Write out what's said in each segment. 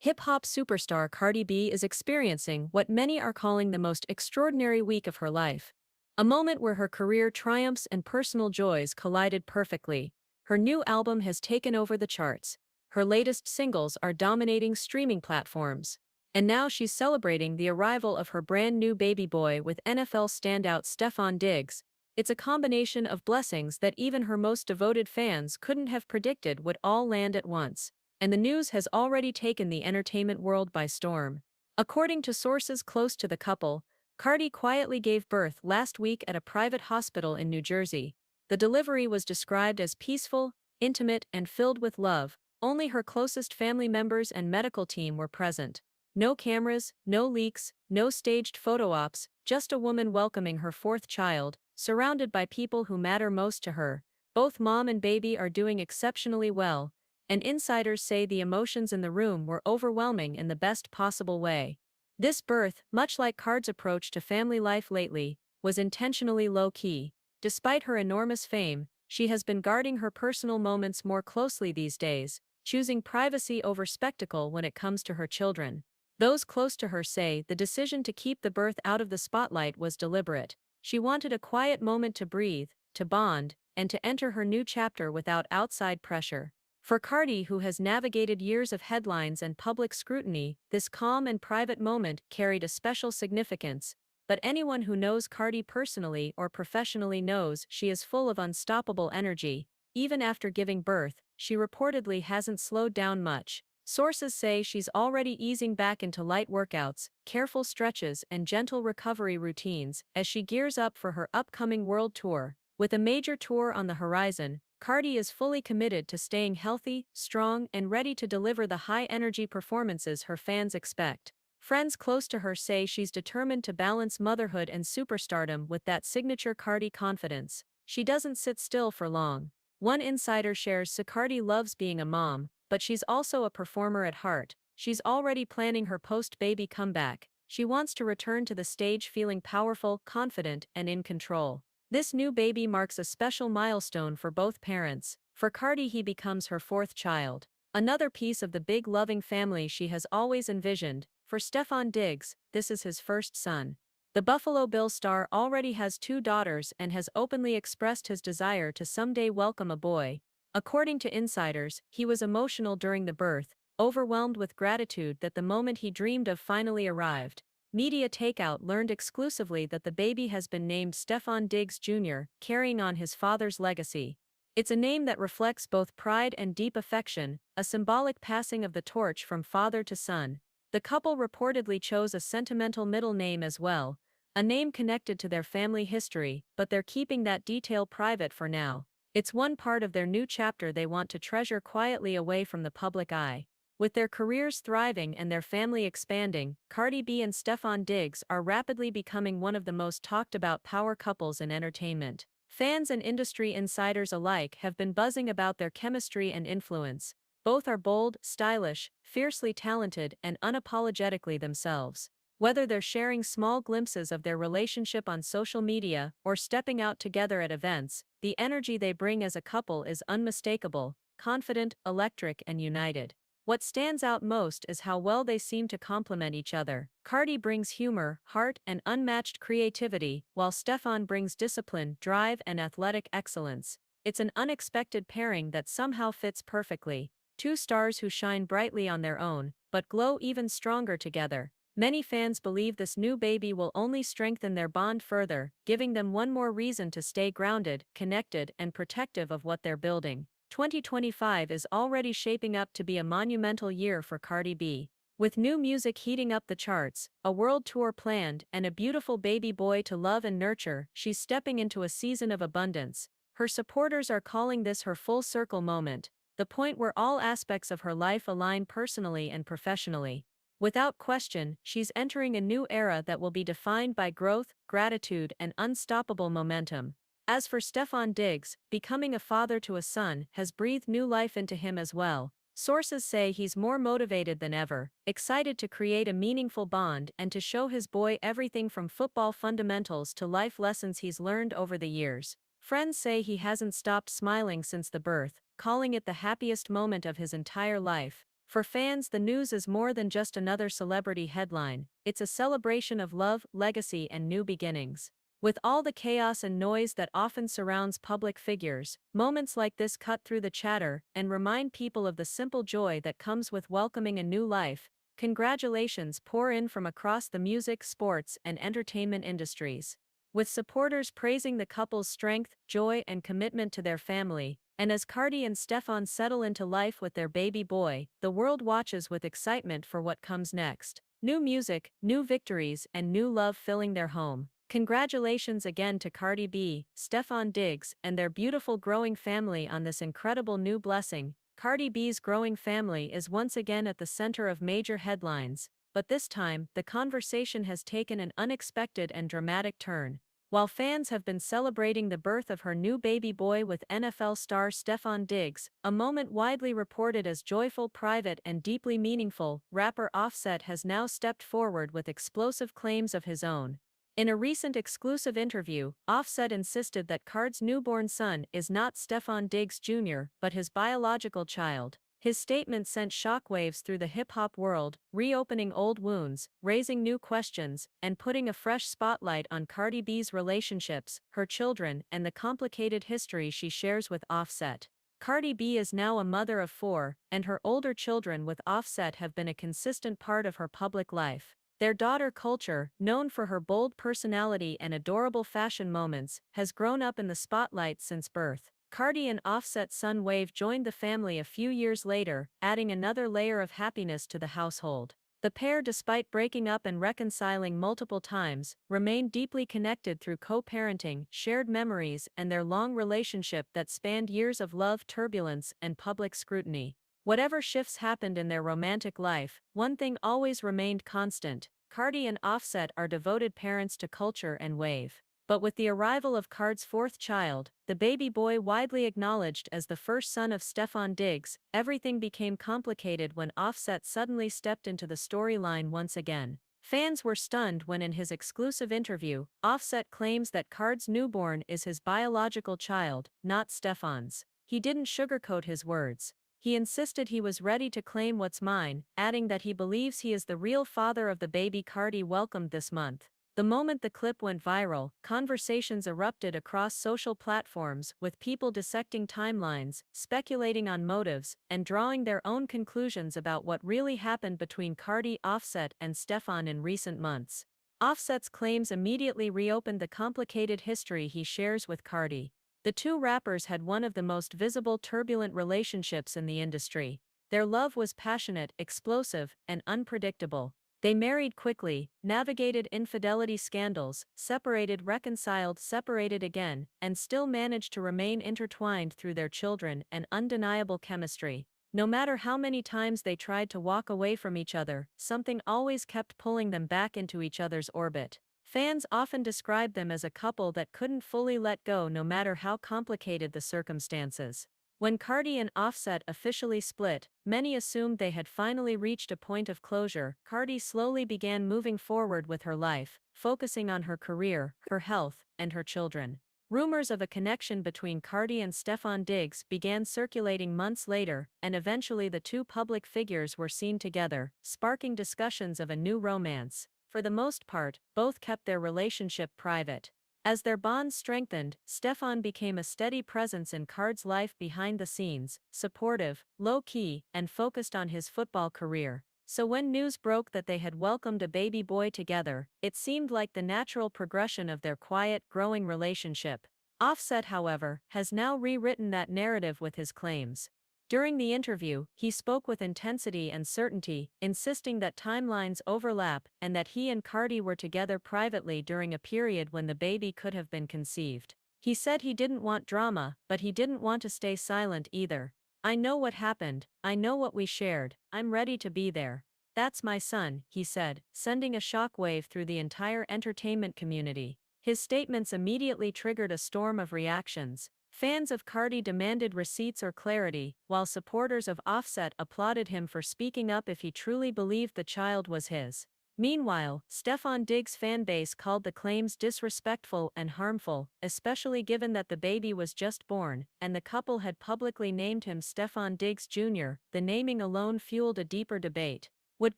Hip-hop superstar Cardi B is experiencing what many are calling the most extraordinary week of her life. A moment where her career triumphs and personal joys collided perfectly. Her new album has taken over the charts. Her latest singles are dominating streaming platforms. And now she's celebrating the arrival of her brand new baby boy with NFL standout Stefon Diggs. It's a combination of blessings that even her most devoted fans couldn't have predicted would all land at once. And the news has already taken the entertainment world by storm. According to sources close to the couple, Cardi quietly gave birth last week at a private hospital in New Jersey. The delivery was described as peaceful, intimate, and filled with love. Only her closest family members and medical team were present. No cameras, no leaks, no staged photo ops, just a woman welcoming her fourth child, surrounded by people who matter most to her. Both mom and baby are doing exceptionally well, and insiders say the emotions in the room were overwhelming in the best possible way. This birth, much like Card's approach to family life lately, was intentionally low-key. Despite her enormous fame, she has been guarding her personal moments more closely these days, choosing privacy over spectacle when it comes to her children. Those close to her say the decision to keep the birth out of the spotlight was deliberate. She wanted a quiet moment to breathe, to bond, and to enter her new chapter without outside pressure. For Cardi, who has navigated years of headlines and public scrutiny, this calm and private moment carried a special significance. But anyone who knows Cardi personally or professionally knows she is full of unstoppable energy. Even after giving birth, she reportedly hasn't slowed down much. Sources say she's already easing back into light workouts, careful stretches, and gentle recovery routines as she gears up for her upcoming world tour. With a major tour on the horizon, Cardi is fully committed to staying healthy, strong, and ready to deliver the high-energy performances her fans expect. Friends close to her say she's determined to balance motherhood and superstardom with that signature Cardi confidence. She doesn't sit still for long. One insider shares Cardi loves being a mom, but she's also a performer at heart. She's already planning her post-baby comeback. She wants to return to the stage feeling powerful, confident, and in control. This new baby marks a special milestone for both parents. For Cardi, he becomes her fourth child. Another piece of the big loving family she has always envisioned. For Stefon Diggs, this is his first son. The Buffalo Bills star already has two daughters and has openly expressed his desire to someday welcome a boy. According to insiders, he was emotional during the birth, overwhelmed with gratitude that the moment he dreamed of finally arrived. Media Takeout learned exclusively that the baby has been named Stefon Diggs Jr., carrying on his father's legacy. It's a name that reflects both pride and deep affection, a symbolic passing of the torch from father to son. The couple reportedly chose a sentimental middle name as well, a name connected to their family history, but they're keeping that detail private for now. It's one part of their new chapter they want to treasure quietly away from the public eye. With their careers thriving and their family expanding, Cardi B and Stefon Diggs are rapidly becoming one of the most talked about power couples in entertainment. Fans and industry insiders alike have been buzzing about their chemistry and influence. Both are bold, stylish, fiercely talented, and unapologetically themselves. Whether they're sharing small glimpses of their relationship on social media or stepping out together at events, the energy they bring as a couple is unmistakable, confident, electric, and united. What stands out most is how well they seem to complement each other. Cardi brings humor, heart, and unmatched creativity, while Stefon brings discipline, drive, and athletic excellence. It's an unexpected pairing that somehow fits perfectly. Two stars who shine brightly on their own, but glow even stronger together. Many fans believe this new baby will only strengthen their bond further, giving them one more reason to stay grounded, connected, and protective of what they're building. 2025 is already shaping up to be a monumental year for Cardi B. With new music heating up the charts, a world tour planned, and a beautiful baby boy to love and nurture, she's stepping into a season of abundance. Her supporters are calling this her full circle moment, the point where all aspects of her life align personally and professionally. Without question, she's entering a new era that will be defined by growth, gratitude, and unstoppable momentum. As for Stefon Diggs, becoming a father to a son has breathed new life into him as well. Sources say he's more motivated than ever, excited to create a meaningful bond and to show his boy everything from football fundamentals to life lessons he's learned over the years. Friends say he hasn't stopped smiling since the birth, calling it the happiest moment of his entire life. For fans, the news is more than just another celebrity headline, it's a celebration of love, legacy, and new beginnings. With all the chaos and noise that often surrounds public figures, moments like this cut through the chatter and remind people of the simple joy that comes with welcoming a new life. Congratulations pour in from across the music, sports, and entertainment industries, with supporters praising the couple's strength, joy, and commitment to their family. And as Cardi and Stefan settle into life with their baby boy, the world watches with excitement for what comes next. New music, new victories, and new love filling their home. Congratulations again to Cardi B, Stefan Diggs, and their beautiful growing family on this incredible new blessing. Cardi B's growing family is once again at the center of major headlines, but this time, the conversation has taken an unexpected and dramatic turn. While fans have been celebrating the birth of her new baby boy with NFL star Stefan Diggs, a moment widely reported as joyful, private, and deeply meaningful, rapper Offset has now stepped forward with explosive claims of his own. In a recent exclusive interview, Offset insisted that Card's newborn son is not Stefan Diggs Jr., but his biological child. His statement sent shockwaves through the hip-hop world, reopening old wounds, raising new questions, and putting a fresh spotlight on Cardi B's relationships, her children, and the complicated history she shares with Offset. Cardi B is now a mother of 4, and her older children with Offset have been a consistent part of her public life. Their daughter Culture, known for her bold personality and adorable fashion moments, has grown up in the spotlight since birth. Cardi and Offset's son Wave joined the family a few years later, adding another layer of happiness to the household. The pair, despite breaking up and reconciling multiple times, remain deeply connected through co-parenting, shared memories, and their long relationship that spanned years of love, turbulence, and public scrutiny. Whatever shifts happened in their romantic life, one thing always remained constant: Cardi and Offset are devoted parents to Culture and Wave. But with the arrival of Card's 4th child, the baby boy widely acknowledged as the first son of Stefan Diggs, everything became complicated when Offset suddenly stepped into the storyline once again. Fans were stunned when, in his exclusive interview, Offset claims that Card's newborn is his biological child, not Stefan's. He didn't sugarcoat his words. He insisted he was ready to claim what's mine, adding that he believes he is the real father of the baby Cardi welcomed this month. The moment the clip went viral, conversations erupted across social platforms, with people dissecting timelines, speculating on motives, and drawing their own conclusions about what really happened between Cardi, Offset, and Stefan in recent months. Offset's claims immediately reopened the complicated history he shares with Cardi. The two rappers had one of the most visible turbulent relationships in the industry. Their love was passionate, explosive, and unpredictable. They married quickly, navigated infidelity scandals, separated, reconciled, separated again, and still managed to remain intertwined through their children and undeniable chemistry. No matter how many times they tried to walk away from each other, something always kept pulling them back into each other's orbit. Fans often described them as a couple that couldn't fully let go no matter how complicated the circumstances. When Cardi and Offset officially split, many assumed they had finally reached a point of closure. Cardi slowly began moving forward with her life, focusing on her career, her health, and her children. Rumors of a connection between Cardi and Stefan Diggs began circulating months later, and eventually the two public figures were seen together, sparking discussions of a new romance. For the most part, both kept their relationship private. As their bond strengthened, Stefan became a steady presence in Card's life behind the scenes, supportive, low-key, and focused on his football career. So when news broke that they had welcomed a baby boy together, it seemed like the natural progression of their quiet, growing relationship. Offset, however, has now rewritten that narrative with his claims. During the interview, he spoke with intensity and certainty, insisting that timelines overlap and that he and Cardi were together privately during a period when the baby could have been conceived. He said he didn't want drama, but he didn't want to stay silent either. "I know what happened, I know what we shared, I'm ready to be there. That's my son," he said, sending a shockwave through the entire entertainment community. His statements immediately triggered a storm of reactions. Fans of Cardi demanded receipts or clarity, while supporters of Offset applauded him for speaking up if he truly believed the child was his. Meanwhile, Stefon Diggs' fanbase called the claims disrespectful and harmful, especially given that the baby was just born, and the couple had publicly named him Stefon Diggs Jr. The naming alone fueled a deeper debate. Would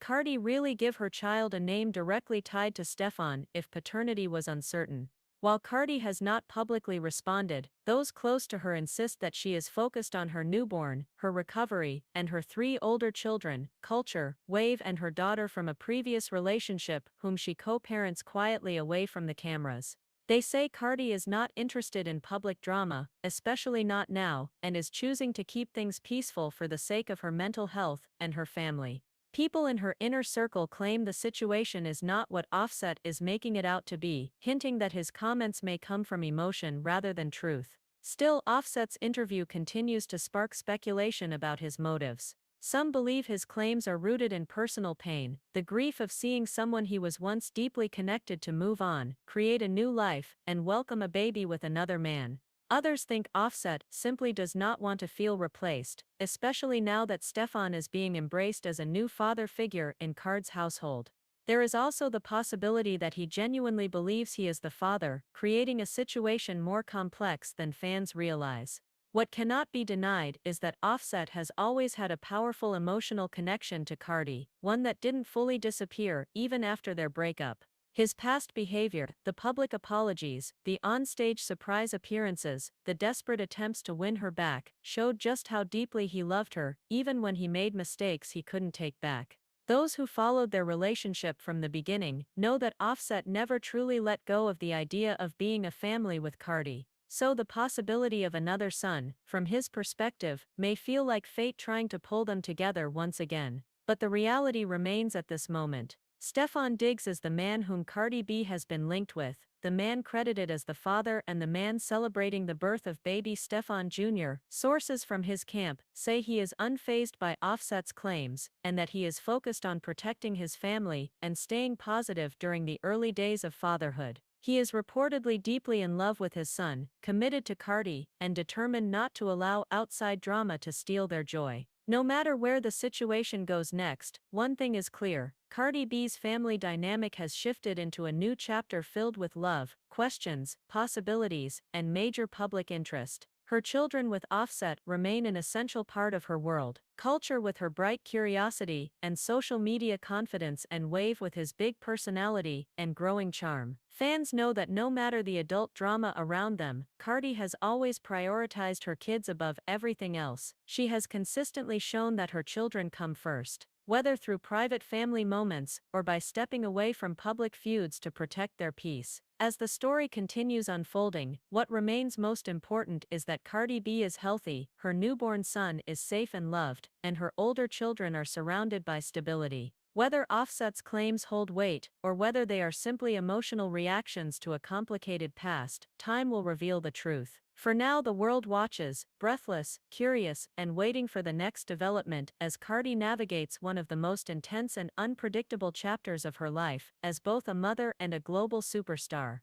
Cardi really give her child a name directly tied to Stefon if paternity was uncertain? While Cardi has not publicly responded, those close to her insist that she is focused on her newborn, her recovery, and her three older children, Culture, Wave, and her daughter from a previous relationship whom she co-parents quietly away from the cameras. They say Cardi is not interested in public drama, especially not now, and is choosing to keep things peaceful for the sake of her mental health and her family. People in her inner circle claim the situation is not what Offset is making it out to be, hinting that his comments may come from emotion rather than truth. Still, Offset's interview continues to spark speculation about his motives. Some believe his claims are rooted in personal pain, the grief of seeing someone he was once deeply connected to move on, create a new life, and welcome a baby with another man. Others think Offset simply does not want to feel replaced, especially now that Stefon is being embraced as a new father figure in Card's household. There is also the possibility that he genuinely believes he is the father, creating a situation more complex than fans realize. What cannot be denied is that Offset has always had a powerful emotional connection to Cardi, one that didn't fully disappear even after their breakup. His past behavior, the public apologies, the on-stage surprise appearances, the desperate attempts to win her back, showed just how deeply he loved her, even when he made mistakes he couldn't take back. Those who followed their relationship from the beginning know that Offset never truly let go of the idea of being a family with Cardi. So the possibility of another son, from his perspective, may feel like fate trying to pull them together once again. But the reality remains at this moment. Stefon Diggs is the man whom Cardi B has been linked with, the man credited as the father and the man celebrating the birth of baby Stefon Jr. Sources from his camp say he is unfazed by Offset's claims, and that he is focused on protecting his family and staying positive during the early days of fatherhood. He is reportedly deeply in love with his son, committed to Cardi, and determined not to allow outside drama to steal their joy. No matter where the situation goes next, one thing is clear: Cardi B's family dynamic has shifted into a new chapter filled with love, questions, possibilities, and major public interest. Her children with Offset remain an essential part of her world, Culture with her bright curiosity and social media confidence, and Wave with his big personality and growing charm. Fans know that no matter the adult drama around them, Cardi has always prioritized her kids above everything else. She has consistently shown that her children come first, whether through private family moments or by stepping away from public feuds to protect their peace. As the story continues unfolding, what remains most important is that Cardi B is healthy, her newborn son is safe and loved, and her older children are surrounded by stability. Whether Offset's claims hold weight, or whether they are simply emotional reactions to a complicated past, time will reveal the truth. For now, the world watches, breathless, curious, and waiting for the next development as Cardi navigates one of the most intense and unpredictable chapters of her life, as both a mother and a global superstar.